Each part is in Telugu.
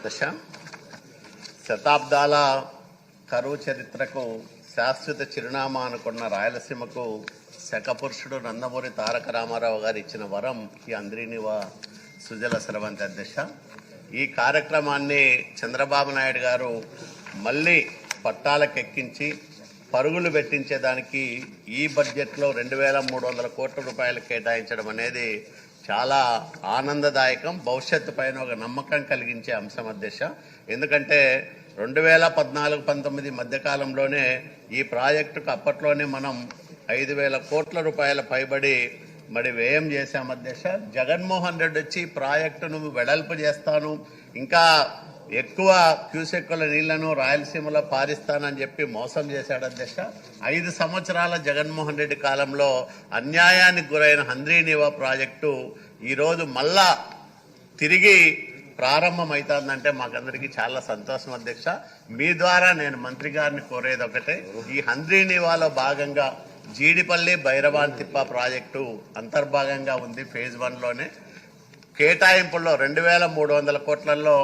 దశ శతాబ్దాల కరువు చరిత్రకు శాశ్వత చిరునామా అనుకున్న రాయలసీమకు శకపురుషుడు నందమూరి తారక రామారావు గారు ఇచ్చిన వరం ఈ అంద్రీనివా సుజల స్రవంతి అధ్యక్ష. ఈ కార్యక్రమాన్ని చంద్రబాబు నాయుడు గారు మళ్ళీ పట్టాలకెక్కించి పరుగులు పెట్టించేదానికి ఈ బడ్జెట్లో 2,300 కోట్ల రూపాయలు కేటాయించడం అనేది చాలా ఆనందదాయకం, భవిష్యత్తు పైన ఒక నమ్మకం కలిగించే అంశం అధ్యక్ష. ఎందుకంటే 2014-19 మధ్యకాలంలోనే ఈ ప్రాజెక్టుకు అప్పట్లోనే మనం 5,000 కోట్ల రూపాయల పైబడి వ్యయం చేశాం అధ్యక్ష. జగన్మోహన్ రెడ్డి వచ్చి ప్రాజెక్టును వెడల్పు చేస్తాను, ఇంకా ఎక్కువ క్యూసెక్కుల నీళ్లను రాయలసీమలో పారిస్తానని చెప్పి మోసం చేశాడు అధ్యక్ష. 5 సంవత్సరాల జగన్మోహన్ రెడ్డి కాలంలో అన్యాయానికి గురైన హంద్రీనివా ప్రాజెక్టు ఈరోజు మళ్ళా తిరిగి ప్రారంభమవుతుందంటే మాకందరికీ చాలా సంతోషం అధ్యక్ష. మీ ద్వారా నేను మంత్రి గారిని కోరేది ఒకటే, ఈ హంద్రీనివాలో భాగంగా జీడిపల్లి భైరవాన్తిప్ప ప్రాజెక్టు అంతర్భాగంగా ఉంది. ఫేజ్ 1లోనే కేటాయింపుల్లో 2,300 కోట్లలో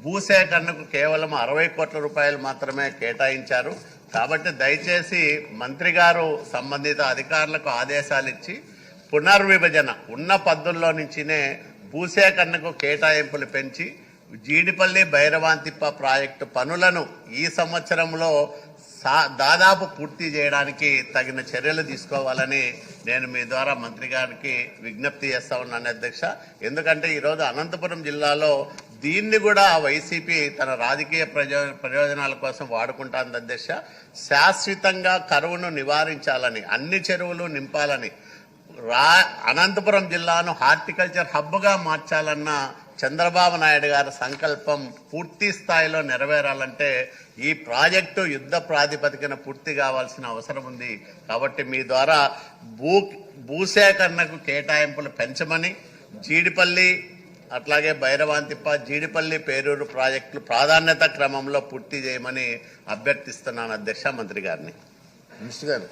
భూసేకరణకు కేవలం 60 కోట్ల రూపాయలు మాత్రమే కేటాయించారు. కాబట్టి దయచేసి మంత్రి గారు సంబంధిత అధికారులకు ఆదేశాలు ఇచ్చి పునర్విభజన ఉన్న పద్ధతుల్లో నుంచినే భూసేకరణకు కేటాయింపులు పెంచి జీడిపల్లి భైరవాన్తిప్ప ప్రాజెక్టు పనులను ఈ సంవత్సరంలో దాదాపు పూర్తి చేయడానికి తగిన చర్యలు తీసుకోవాలని నేను మీ ద్వారా మంత్రి గారికి విజ్ఞప్తి చేస్తా ఉన్నాను అధ్యక్ష. ఎందుకంటే ఈరోజు అనంతపురం జిల్లాలో దీన్ని కూడా వైసీపీ తన రాజకీయ ప్రయోజనాల కోసం వాడుకుంటాంది అధ్యక్ష. శాశ్వతంగా కరువును నివారించాలని, అన్ని చెరువులు నింపాలని, అనంతపురం జిల్లాను హార్టికల్చర్ హబ్గా మార్చాలన్న చంద్రబాబు నాయుడు గారి సంకల్పం పూర్తి స్థాయిలో నెరవేరాలంటే ఈ ప్రాజెక్టు యుద్ధ ప్రాతిపదికన పూర్తి కావాల్సిన అవసరం ఉంది. కాబట్టి మీ ద్వారా భూసేకరణకు కేటాయింపులు పెంచమని, జీడిపల్లి అట్లాగే భైరవాన్తిప్ప, జీడిపల్లి పేరూరు ప్రాజెక్టులు ప్రాధాన్యత క్రమంలో పూర్తి చేయమని అభ్యర్థిస్తున్నాను అధ్యక్ష మంత్రి గారిని. మినిస్టర్ గారు.